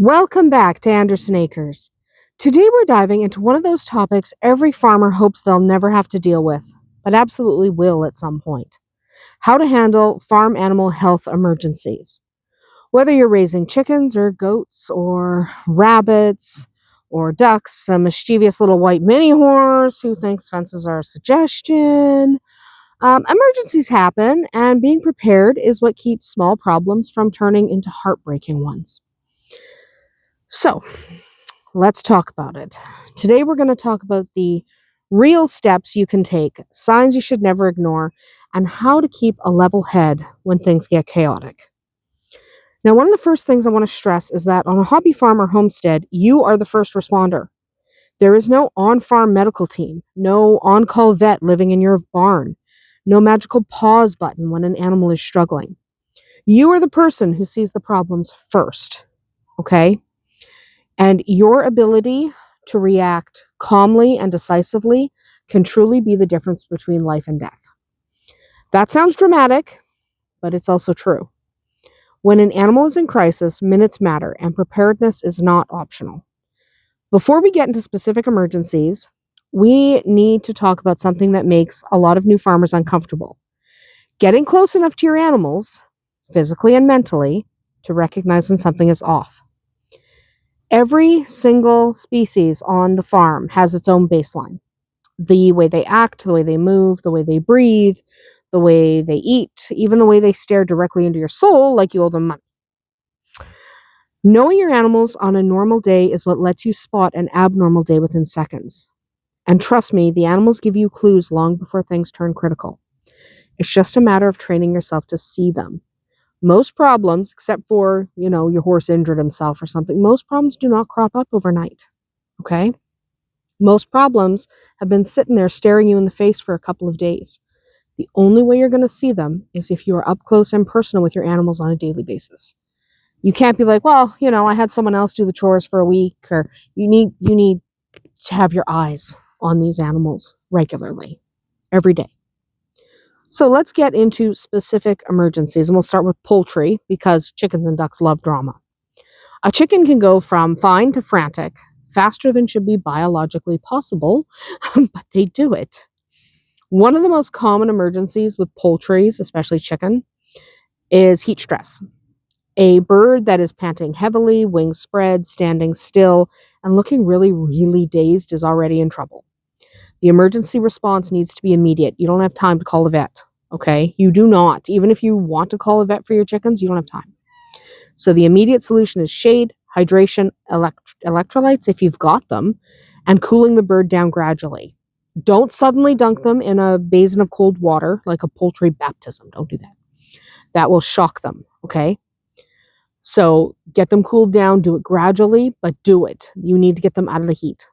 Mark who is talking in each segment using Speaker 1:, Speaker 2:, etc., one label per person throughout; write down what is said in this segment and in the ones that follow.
Speaker 1: Welcome back to Andersen Acres. Today we're diving into one of those topics every farmer hopes they'll never have to deal with, but absolutely will at some point. How to handle farm animal health emergencies. Whether you're raising chickens or goats or rabbits or ducks, a mischievous little white mini horse who thinks fences are a suggestion, emergencies happen, and being prepared is what keeps small problems from turning into heartbreaking ones. So, let's talk about it. Today, we're going to talk about the real steps you can take, signs you should never ignore, and how to keep a level head when things get chaotic. Now, one of the first things I want to stress is that on a hobby farm or homestead, you are the first responder. There is no on farm medical team, no on call vet living in your barn, no magical pause button when an animal is struggling. You are the person who sees the problems first, okay? And your ability to react calmly and decisively can truly be the difference between life and death. That sounds dramatic, but it's also true. When an animal is in crisis, minutes matter, and preparedness is not optional. Before we get into specific emergencies, we need to talk about something that makes a lot of new farmers uncomfortable. Getting close enough to your animals, physically and mentally, to recognize when something is off. Every single species on the farm has its own baseline. The way they act, the way they move, the way they breathe, the way they eat, even the way they stare directly into your soul like you owe them money. Knowing your animals on a normal day is what lets you spot an abnormal day within seconds. And trust me, the animals give you clues long before things turn critical. It's just a matter of training yourself to see them. Most problems, except for, your horse injured himself or something, most problems do not crop up overnight, okay? Most problems have been sitting there staring you in the face for a couple of days. The only way you're going to see them is if you are up close and personal with your animals on a daily basis. You can't be like, well, I had someone else do the chores for a week, or you need to have your eyes on these animals regularly, every day. So let's get into specific emergencies, and we'll start with poultry because chickens and ducks love drama. A chicken can go from fine to frantic faster than should be biologically possible, but they do it. One of the most common emergencies with poultries, especially chicken, is heat stress. A bird that is panting heavily, wings spread, standing still, and looking really, really dazed is already in trouble. The emergency response needs to be immediate. You don't have time to call a vet, okay? You do not. Even if you want to call a vet for your chickens, you don't have time. So the immediate solution is shade, hydration, electrolytes if you've got them, and cooling the bird down gradually. Don't suddenly dunk them in a basin of cold water like a poultry baptism. Don't do that. That will shock them, okay? So get them cooled down, do it gradually, but do it. You need to get them out of the heat.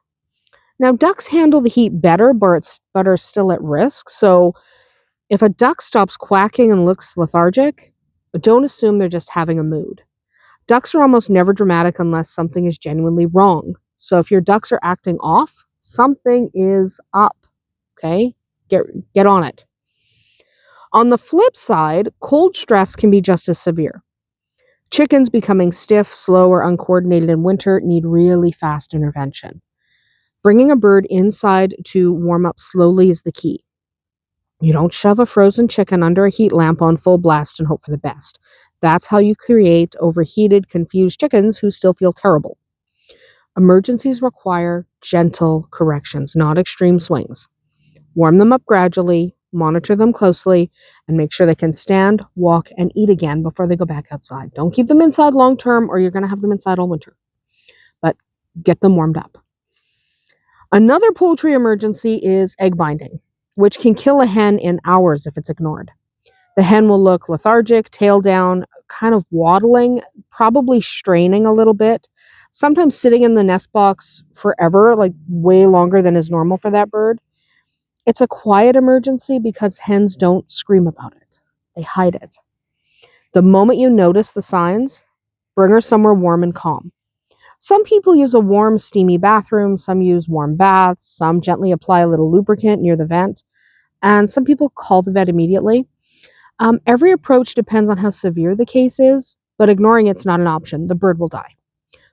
Speaker 1: Now, ducks handle the heat better, but are still at risk. So if a duck stops quacking and looks lethargic, don't assume they're just having a mood. Ducks are almost never dramatic unless something is genuinely wrong. So if your ducks are acting off, something is up, okay? Get on it. On the flip side, cold stress can be just as severe. Chickens becoming stiff, slow, or uncoordinated in winter need really fast intervention. Bringing a bird inside to warm up slowly is the key. You don't shove a frozen chicken under a heat lamp on full blast and hope for the best. That's how you create overheated, confused chickens who still feel terrible. Emergencies require gentle corrections, not extreme swings. Warm them up gradually, monitor them closely, and make sure they can stand, walk, and eat again before they go back outside. Don't keep them inside long term or you're going to have them inside all winter. But get them warmed up. Another poultry emergency is egg binding, which can kill a hen in hours if it's ignored. The hen will look lethargic, tail down, kind of waddling, probably straining a little bit, sometimes sitting in the nest box forever, like way longer than is normal for that bird. It's a quiet emergency because hens don't scream about it. They hide it. The moment you notice the signs, bring her somewhere warm and calm. Some people use a warm, steamy bathroom, some use warm baths, some gently apply a little lubricant near the vent, and some people call the vet immediately. Every approach depends on how severe the case is, but ignoring it's not an option. The bird will die.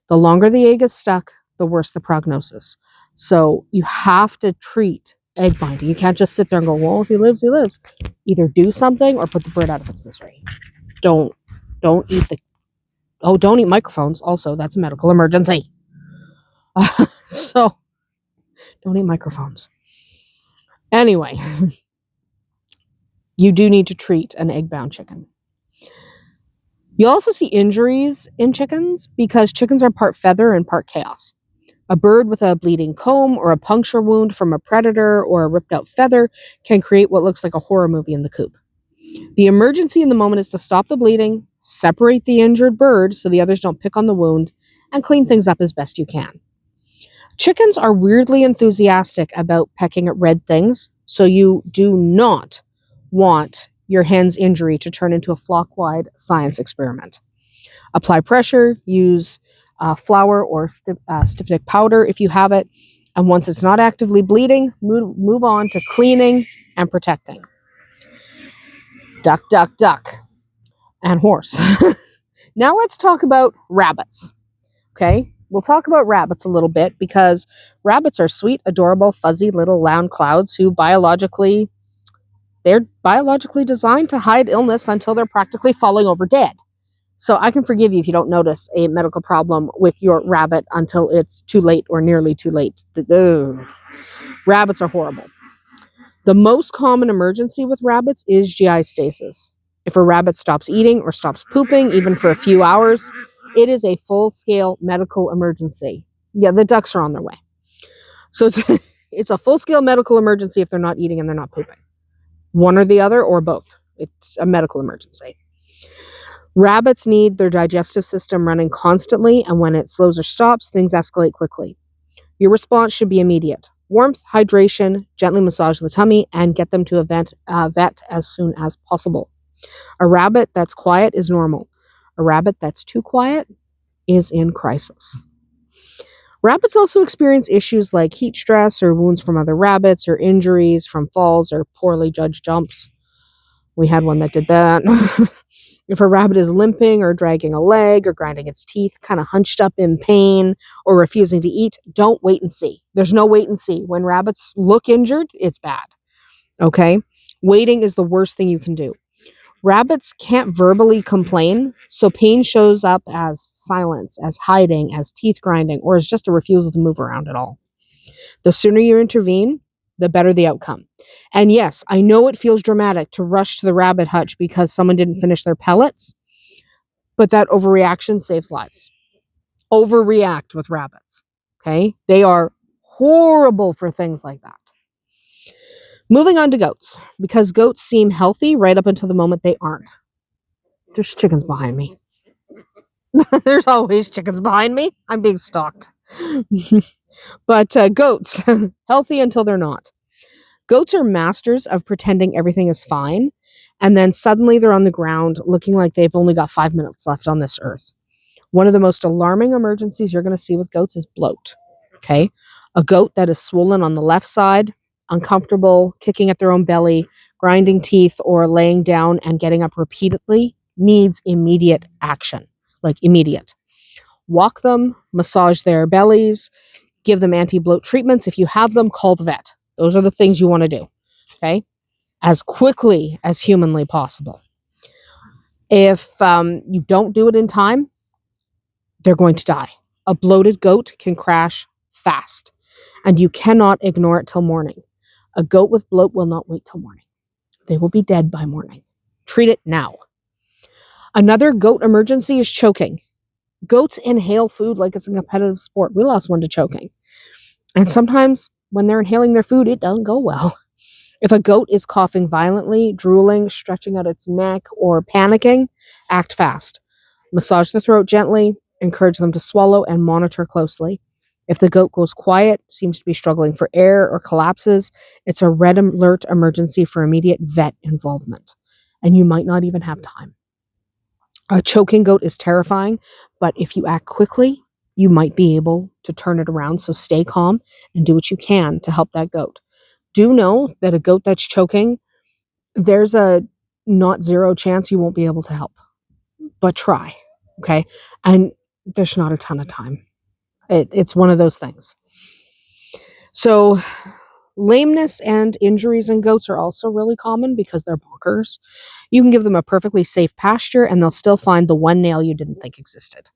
Speaker 1: The longer the egg is stuck, the worse the prognosis. So you have to treat egg binding. You can't just sit there and go, well, if he lives, he lives. Either do something or put the bird out of its misery. Don't eat don't eat microphones. Also, that's a medical emergency. So don't eat microphones. Anyway, you do need to treat an egg-bound chicken. You also see injuries in chickens because chickens are part feather and part chaos. A bird with a bleeding comb or a puncture wound from a predator or a ripped out feather can create what looks like a horror movie in the coop. The emergency in the moment is to stop the bleeding, separate the injured bird so the others don't pick on the wound, and clean things up as best you can. Chickens are weirdly enthusiastic about pecking at red things, so you do not want your hen's injury to turn into a flock-wide science experiment. Apply pressure, use flour or styptic powder if you have it, and once it's not actively bleeding, move on to cleaning and protecting. Duck, duck, duck, and horse. Now let's talk about rabbits. Okay? We'll talk about rabbits a little bit because rabbits are sweet, adorable, fuzzy little round clouds who they're biologically designed to hide illness until they're practically falling over dead. So I can forgive you if you don't notice a medical problem with your rabbit until it's too late or nearly too late. Rabbits are horrible. The most common emergency with rabbits is GI stasis. If a rabbit stops eating or stops pooping, even for a few hours, it is a full-scale medical emergency. Yeah, the ducks are on their way. So it's a full-scale medical emergency if they're not eating and they're not pooping. One or the other or both. It's a medical emergency. Rabbits need their digestive system running constantly, and when it slows or stops, things escalate quickly. Your response should be immediate. Warmth, hydration, gently massage the tummy, and get them to a vet as soon as possible. A rabbit that's quiet is normal. A rabbit that's too quiet is in crisis. Rabbits also experience issues like heat stress or wounds from other rabbits or injuries from falls or poorly judged jumps. We had one that did that. If a rabbit is limping or dragging a leg or grinding its teeth, kind of hunched up in pain or refusing to eat, don't wait and see. There's no wait and see. When rabbits look injured, it's bad. Okay? Waiting is the worst thing you can do. Rabbits can't verbally complain, so pain shows up as silence, as hiding, as teeth grinding, or as just a refusal to move around at all. The sooner you intervene, the better the outcome. And yes, I know it feels dramatic to rush to the rabbit hutch because someone didn't finish their pellets, but that overreaction saves lives. Overreact with rabbits, okay? They are horrible for things like that. Moving on to goats, because goats seem healthy right up until the moment they aren't. There's chickens behind me. There's always chickens behind me. I'm being stalked. But goats, healthy until they're not. Goats are masters of pretending everything is fine, and then suddenly they're on the ground looking like they've only got 5 minutes left on this earth. One of the most alarming emergencies you're going to see with goats is bloat. Okay? A goat that is swollen on the left side, uncomfortable, kicking at their own belly, grinding teeth, or laying down and getting up repeatedly needs immediate action. Like immediate. Walk them, massage their bellies, give them anti-bloat treatments. If you have them, call the vet. Those are the things you want to do, okay? As quickly as humanly possible. If you don't do it in time, they're going to die. A bloated goat can crash fast, and you cannot ignore it till morning. A goat with bloat will not wait till morning. They will be dead by morning. Treat it now. Another goat emergency is choking. Goats inhale food like it's a competitive sport. We lost one to choking. And sometimes when they're inhaling their food, it doesn't go well. If a goat is coughing violently, drooling, stretching out its neck, or panicking, act fast. Massage the throat gently, encourage them to swallow, and monitor closely. If the goat goes quiet, seems to be struggling for air, or collapses, it's a red alert emergency for immediate vet involvement. And you might not even have time. A choking goat is terrifying, but if you act quickly, you might be able to turn it around. So stay calm and do what you can to help that goat. Do know that a goat that's choking, there's a not zero chance you won't be able to help, but try. Okay. And there's not a ton of time. It's one of those things. So lameness and injuries in goats are also really common because they're bonkers. You can give them a perfectly safe pasture and they'll still find the one nail you didn't think existed.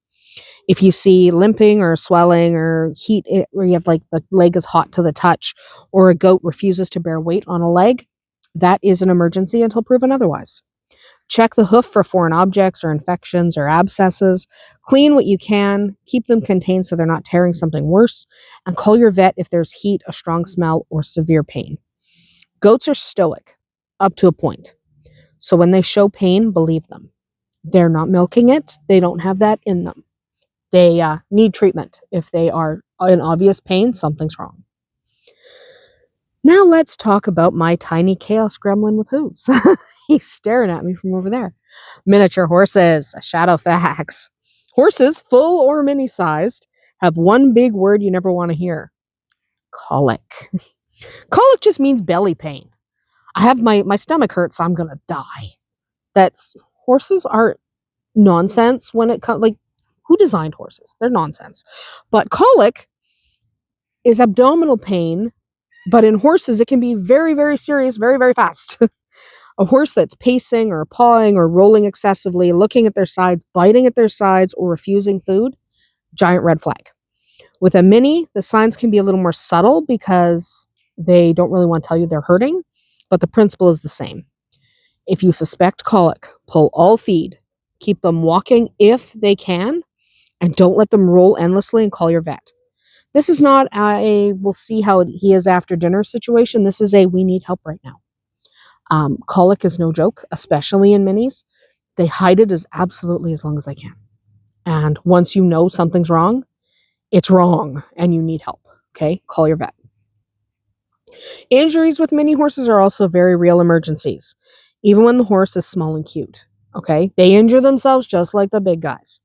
Speaker 1: If you see limping or swelling or heat, where you have like the leg is hot to the touch, or a goat refuses to bear weight on a leg, that is an emergency until proven otherwise. Check the hoof for foreign objects or infections or abscesses. Clean what you can. Keep them contained so they're not tearing something worse. And call your vet if there's heat, a strong smell, or severe pain. Goats are stoic up to a point. So when they show pain, believe them. They're not milking it. They don't have that in them. They need treatment. If they are in obvious pain, something's wrong. Now let's talk about my tiny chaos gremlin with hooves. He's staring at me from over there. Miniature horses, shadow facts. Horses, full or mini-sized, have one big word you never want to hear. Colic. Colic just means belly pain. I have my stomach hurts, so I'm going to die. Horses are nonsense when it comes, like, who designed horses? They're nonsense. But colic is abdominal pain, but in horses, it can be very, very serious, very, very fast. A horse that's pacing or pawing or rolling excessively, looking at their sides, biting at their sides, or refusing food, giant red flag. With a mini, the signs can be a little more subtle because they don't really want to tell you they're hurting, but the principle is the same. If you suspect colic, pull all feed, keep them walking if they can, and don't let them roll endlessly and call your vet. This is not a we'll see how he is after dinner situation. This is a we need help right now. Colic is no joke, especially in minis. They hide it as absolutely as long as they can. And once you know something's wrong, it's wrong and you need help. Okay, call your vet. Injuries with mini horses are also very real emergencies, even when the horse is small and cute. Okay, they injure themselves just like the big guys.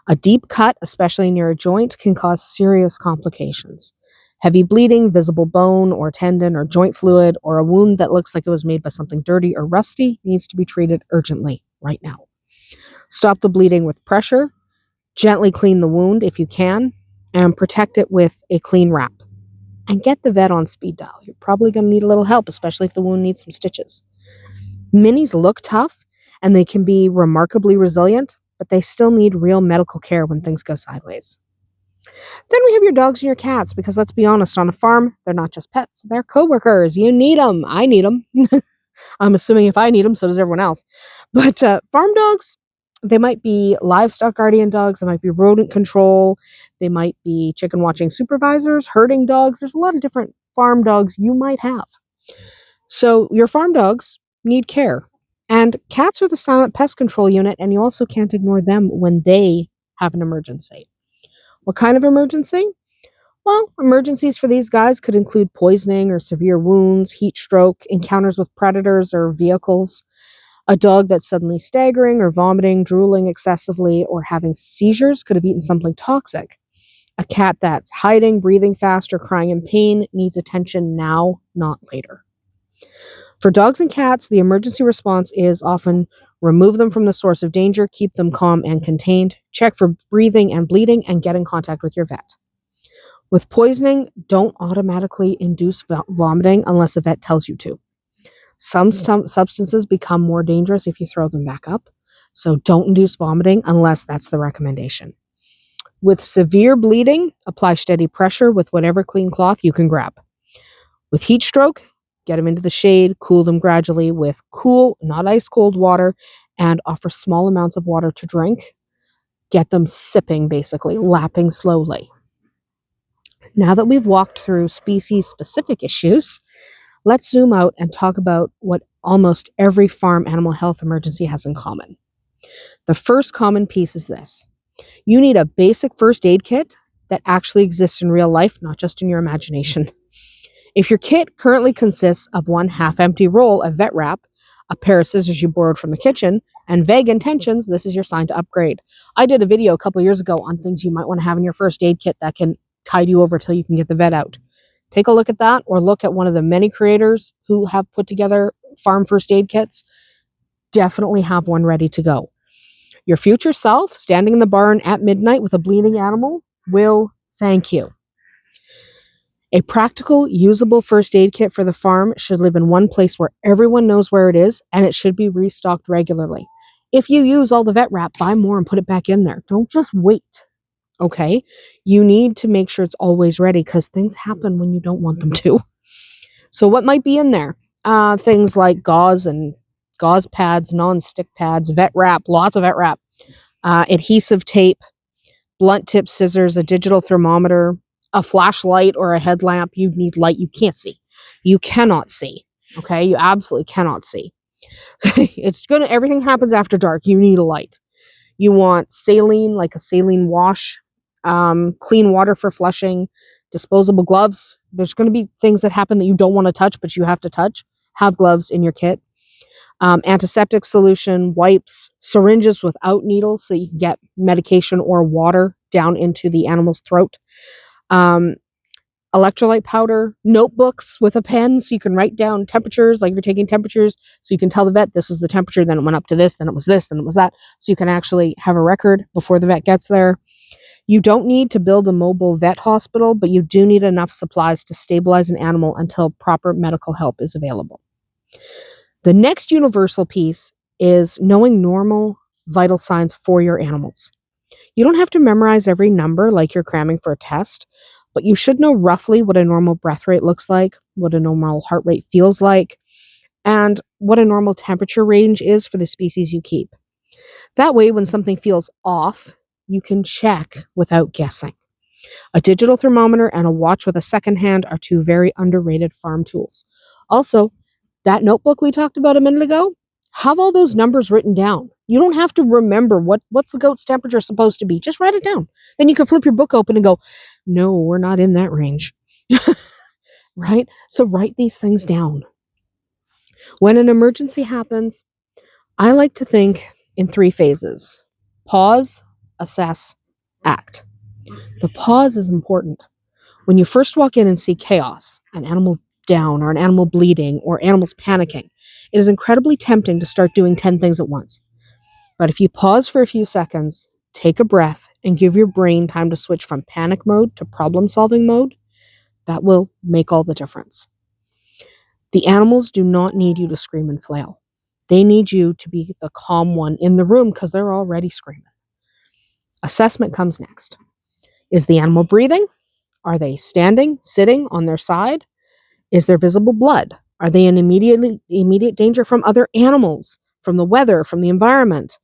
Speaker 1: A deep cut, especially near a joint, can cause serious complications. Heavy bleeding, visible bone or tendon or joint fluid, or a wound that looks like it was made by something dirty or rusty needs to be treated urgently right now. Stop the bleeding with pressure, gently clean the wound if you can, and protect it with a clean wrap. And get the vet on speed dial. You're probably going to need a little help, especially if the wound needs some stitches. Minis look tough, and they can be remarkably resilient, but they still need real medical care when things go sideways. Then we have your dogs and your cats, because let's be honest, on a farm, they're not just pets, they're coworkers. You need them. I need them. I'm assuming if I need them, so does everyone else. But farm dogs, they might be livestock guardian dogs, they might be rodent control, they might be chicken watching supervisors, herding dogs. There's a lot of different farm dogs you might have. So your farm dogs need care. And cats are the silent pest control unit, and you also can't ignore them when they have an emergency. What kind of emergency? Well, emergencies for these guys could include poisoning or severe wounds, heat stroke, encounters with predators or vehicles, a dog that's suddenly staggering or vomiting, drooling excessively, or having seizures could have eaten something toxic. A cat that's hiding, breathing fast, or crying in pain needs attention now, not later. For dogs and cats, the emergency response is often remove them from the source of danger, keep them calm and contained, check for breathing and bleeding, and get in contact with your vet. With poisoning, don't automatically induce vomiting unless a vet tells you to. Some substances become more dangerous if you throw them back up, so don't induce vomiting unless that's the recommendation. With severe bleeding, apply steady pressure with whatever clean cloth you can grab. With heat stroke, get them into the shade, cool them gradually with cool, not ice cold water, and offer small amounts of water to drink. Get them sipping, basically, lapping slowly. Now that we've walked through species-specific issues, let's zoom out and talk about what almost every farm animal health emergency has in common. The first common piece is this. You need a basic first aid kit that actually exists in real life, not just in your imagination. If your kit currently consists of one half-empty roll of vet wrap, a pair of scissors you borrowed from the kitchen, and vague intentions, this is your sign to upgrade. I did a video a couple years ago on things you might want to have in your first aid kit that can tide you over till you can get the vet out. Take a look at that, or look at one of the many creators who have put together farm first aid kits. Definitely have one ready to go. Your future self, standing in the barn at midnight with a bleeding animal, will thank you. A practical, usable first aid kit for the farm should live in one place where everyone knows where it is, and it should be restocked regularly. If you use all the vet wrap, buy more and put it back in there. Don't just wait, okay? You need to make sure it's always ready because things happen when you don't want them to. So what might be in there? Things like gauze and gauze pads, non-stick pads, vet wrap, lots of vet wrap, adhesive tape, blunt tip scissors, a digital thermometer, a flashlight or a headlamp. You need light. You can't see. You cannot see. Okay? You absolutely cannot see. Everything happens after dark. You need a light. You want saline, like a saline wash, clean water for flushing, disposable gloves. There's going to be things that happen that you don't want to touch, but you have to touch. Have gloves in your kit. Antiseptic solution, wipes, syringes without needles so you can get medication or water down into the animal's throat. Electrolyte powder, notebooks with a pen so you can write down temperatures, like if you're taking temperatures, so you can tell the vet this is the temperature, then it went up to this, then it was this, then it was that, so you can actually have a record before the vet gets there. You don't need to build a mobile vet hospital, but you do need enough supplies to stabilize an animal until proper medical help is available. The next universal piece is knowing normal vital signs for your animals. You don't have to memorize every number like you're cramming for a test, but you should know roughly what a normal breath rate looks like, what a normal heart rate feels like, and what a normal temperature range is for the species you keep. That way, when something feels off, you can check without guessing. A digital thermometer and a watch with a second hand are two very underrated farm tools. Also, that notebook we talked about a minute ago, have all those numbers written down. You don't have to remember what's the goat's temperature supposed to be. Just write it down. Then you can flip your book open and go, no, we're not in that range. Right? So write these things down. When an emergency happens, I like to think in 3 phases: pause, assess, act. The pause is important. When you first walk in and see chaos, an animal down or an animal bleeding or animals panicking, it is incredibly tempting to start doing 10 things at once. But if you pause for a few seconds, take a breath, and give your brain time to switch from panic mode to problem-solving mode, that will make all the difference. The animals do not need you to scream and flail. They need you to be the calm one in the room because they're already screaming. Assessment comes next. Is the animal breathing? Are they standing, sitting, on their side? Is there visible blood? Are they in immediate danger from other animals, from the weather, from the environment?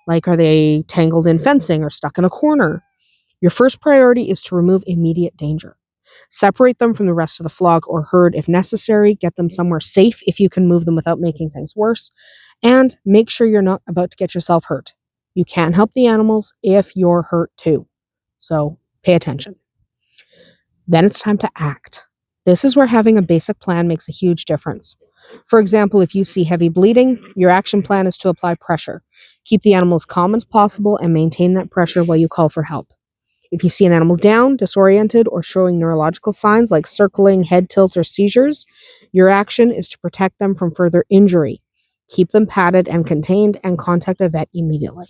Speaker 1: Like, are they tangled in fencing or stuck in a corner? Your first priority is to remove immediate danger. Separate them from the rest of the flock or herd if necessary. Get them somewhere safe if you can move them without making things worse. And make sure you're not about to get yourself hurt. You can't help the animals if you're hurt too. So pay attention. Then it's time to act. This is where having a basic plan makes a huge difference. For example, if you see heavy bleeding, your action plan is to apply pressure. Keep the animal as calm as possible and maintain that pressure while you call for help. If you see an animal down, disoriented, or showing neurological signs like circling, head tilts, or seizures, your action is to protect them from further injury. Keep them padded and contained and contact a vet immediately.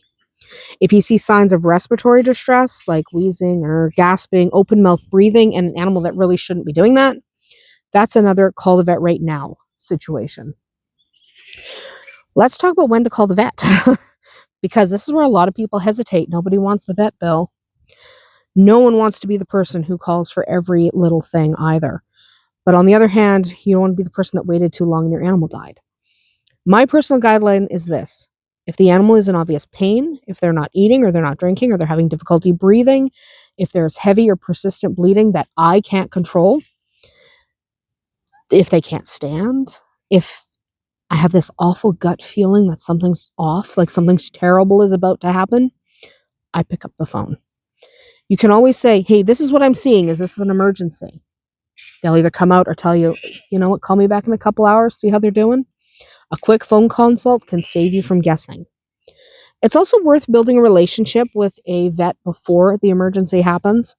Speaker 1: If you see signs of respiratory distress, like wheezing or gasping, open mouth breathing, and an animal that really shouldn't be doing that, that's another call the vet right now situation. Let's talk about when to call the vet, because this is where a lot of people hesitate. Nobody wants the vet bill. No one wants to be the person who calls for every little thing either. But on the other hand, you don't want to be the person that waited too long and your animal died. My personal guideline is this. If the animal is in obvious pain, if they're not eating or they're not drinking or they're having difficulty breathing, if there's heavy or persistent bleeding that I can't control, if they can't stand, if I have this awful gut feeling that something's off, like something's terrible is about to happen, I pick up the phone. You can always say, hey, this is what I'm seeing. Is this an emergency? They'll either come out or tell you, you know what, call me back in a couple hours, see how they're doing. A quick phone consult can save you from guessing. It's also worth building a relationship with a vet before the emergency happens.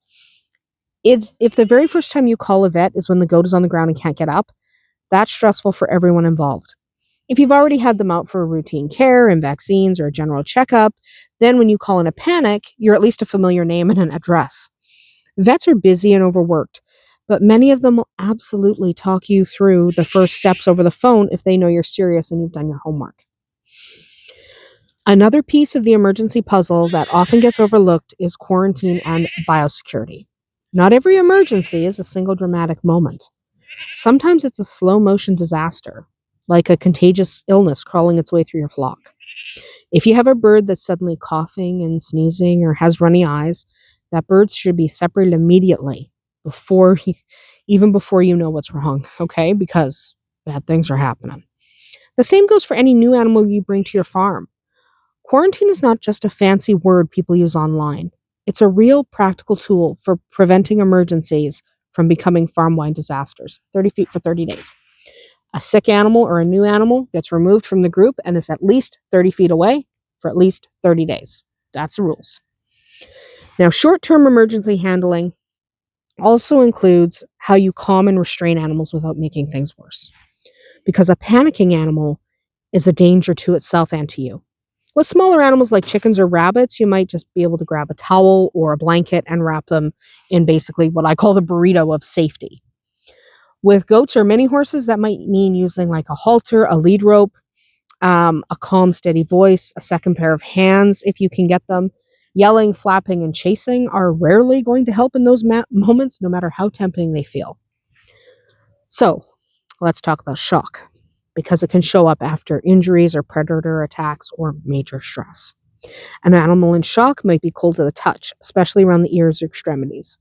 Speaker 1: If the very first time you call a vet is when the goat is on the ground and can't get up, that's stressful for everyone involved. If you've already had them out for routine care and vaccines or a general checkup, then when you call in a panic, you're at least a familiar name and an address. Vets are busy and overworked, but many of them will absolutely talk you through the first steps over the phone if they know you're serious and you've done your homework. Another piece of the emergency puzzle that often gets overlooked is quarantine and biosecurity. Not every emergency is a single dramatic moment. Sometimes it's a slow motion disaster, like a contagious illness crawling its way through your flock. If you have a bird that's suddenly coughing and sneezing or has runny eyes, that bird should be separated immediately even before you know what's wrong, okay? Because bad things are happening. The same goes for any new animal you bring to your farm. Quarantine is not just a fancy word people use online. It's a real practical tool for preventing emergencies from becoming farm-wide disasters. 30 feet for 30 days. A sick animal or a new animal gets removed from the group and is at least 30 feet away for at least 30 days. That's the rules. Now, short-term emergency handling also includes how you calm and restrain animals without making things worse. Because a panicking animal is a danger to itself and to you. With smaller animals like chickens or rabbits, you might just be able to grab a towel or a blanket and wrap them in basically what I call the burrito of safety. With goats or mini horses, that might mean using like a halter, a lead rope, a calm, steady voice, a second pair of hands if you can get them. Yelling, flapping, and chasing are rarely going to help in those moments, no matter how tempting they feel. So, let's talk about shock, because it can show up after injuries or predator attacks or major stress. An animal in shock might be cold to the touch, especially around the ears or extremities.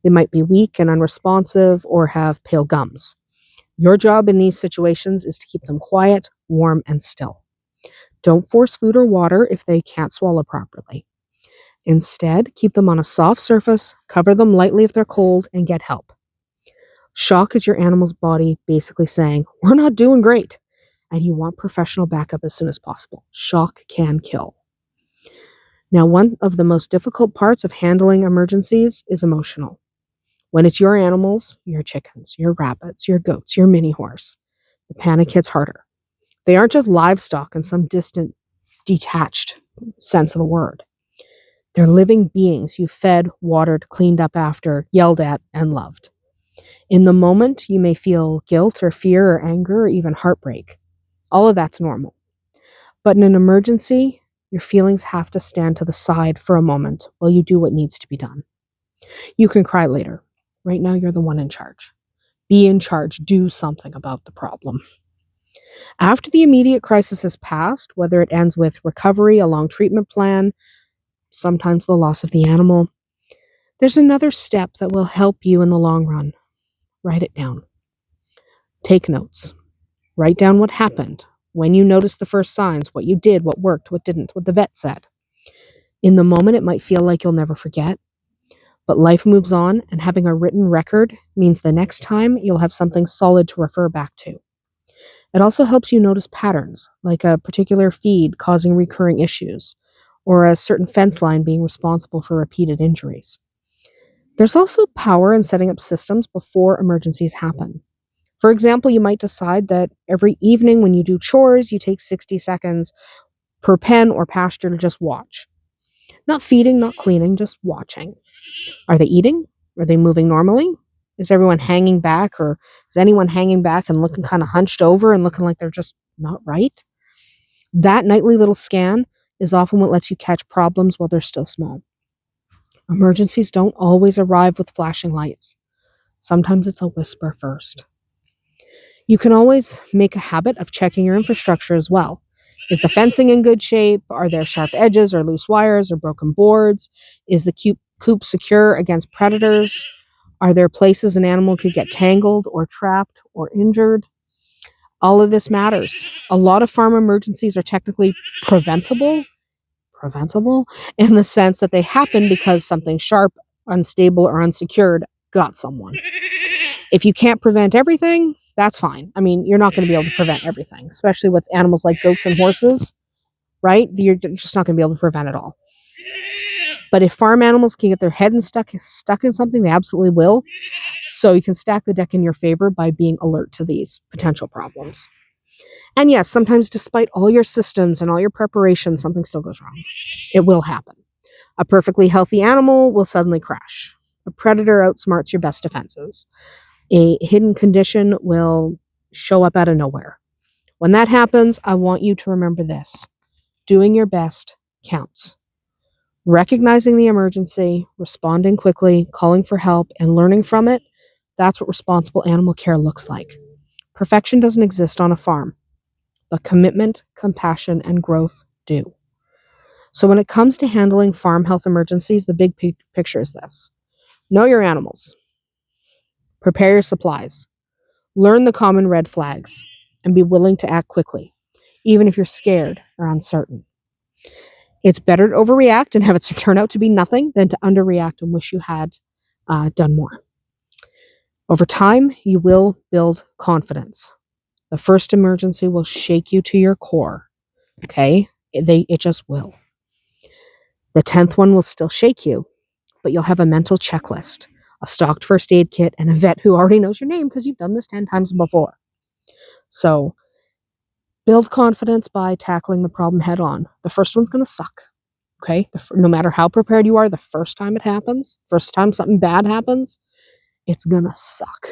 Speaker 1: They might be weak and unresponsive or have pale gums. Your job in these situations is to keep them quiet, warm, and still. Don't force food or water if they can't swallow properly. Instead, keep them on a soft surface, cover them lightly if they're cold, and get help. Shock is your animal's body basically saying, "We're not doing great," and you want professional backup as soon as possible. Shock can kill. Now, one of the most difficult parts of handling emergencies is emotional. When it's your animals, your chickens, your rabbits, your goats, your mini horse, the panic hits harder. They aren't just livestock in some distant, detached sense of the word. They're living beings you fed, watered, cleaned up after, yelled at, and loved. In the moment, you may feel guilt or fear or anger or even heartbreak. All of that's normal. But in an emergency, your feelings have to stand to the side for a moment while you do what needs to be done. You can cry later. Right now, you're the one in charge. Be in charge. Do something about the problem. After the immediate crisis has passed, whether it ends with recovery, a long treatment plan, sometimes the loss of the animal, there's another step that will help you in the long run. Write it down. Take notes. Write down what happened, when you noticed the first signs, what you did, what worked, what didn't, what the vet said. In the moment, it might feel like you'll never forget, but life moves on, and having a written record means the next time you'll have something solid to refer back to. It also helps you notice patterns, like a particular feed causing recurring issues, or a certain fence line being responsible for repeated injuries. There's also power in setting up systems before emergencies happen. For example, you might decide that every evening when you do chores, you take 60 seconds per pen or pasture to just watch. Not feeding, not cleaning, just watching. Are they eating? Are they moving normally? Is everyone hanging back, or is anyone hanging back and looking kind of hunched over and looking like they're just not right? That nightly little scan is often what lets you catch problems while they're still small. Emergencies don't always arrive with flashing lights. Sometimes it's a whisper first. You can always make a habit of checking your infrastructure as well. Is the fencing in good shape? Are there sharp edges or loose wires or broken boards? Is the coop secure against predators? Are there places an animal could get tangled or trapped or injured? All of this matters. A lot of farm emergencies are technically preventable in the sense that they happen because something sharp, unstable, or unsecured got someone. If you can't prevent everything, that's fine. I mean, you're not going to be able to prevent everything, especially with animals like goats and horses, right? You're just not going to be able to prevent it all. But if farm animals can get their head stuck in something, they absolutely will. So you can stack the deck in your favor by being alert to these potential problems. And yes, sometimes despite all your systems and all your preparation, something still goes wrong. It will happen. A perfectly healthy animal will suddenly crash. A predator outsmarts your best defenses. A hidden condition will show up out of nowhere. When that happens, I want you to remember this. Doing your best counts. Recognizing the emergency, responding quickly, calling for help, and learning from it, that's what responsible animal care looks like. Perfection doesn't exist on a farm, but commitment, compassion, and growth do. So when it comes to handling farm health emergencies, the big picture is this. Know your animals. Prepare your supplies. Learn the common red flags, and be willing to act quickly, even if you're scared or uncertain. It's better to overreact and have it turn out to be nothing than to underreact and wish you had done more. Over time, you will build confidence. The first emergency will shake you to your core. Okay? It just will. The 10th one will still shake you, but you'll have a mental checklist, a stocked first aid kit, and a vet who already knows your name because you've done this 10 times before. So build confidence by tackling the problem head on. The first one's going to suck. Okay? No matter how prepared you are, the first time it happens, first time something bad happens, it's going to suck.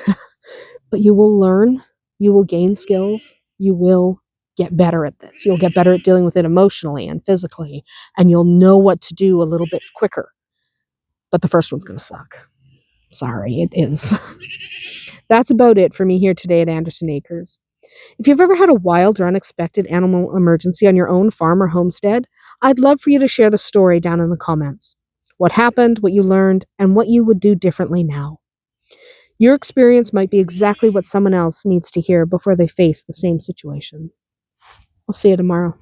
Speaker 1: But you will learn, you will gain skills, you will get better at this. You'll get better at dealing with it emotionally and physically, and you'll know what to do a little bit quicker. But the first one's going to suck. Sorry, it is. That's about it for me here today at Andersen Acres. If you've ever had a wild or unexpected animal emergency on your own farm or homestead, I'd love for you to share the story down in the comments. What happened, what you learned, and what you would do differently now. Your experience might be exactly what someone else needs to hear before they face the same situation. I'll see you tomorrow.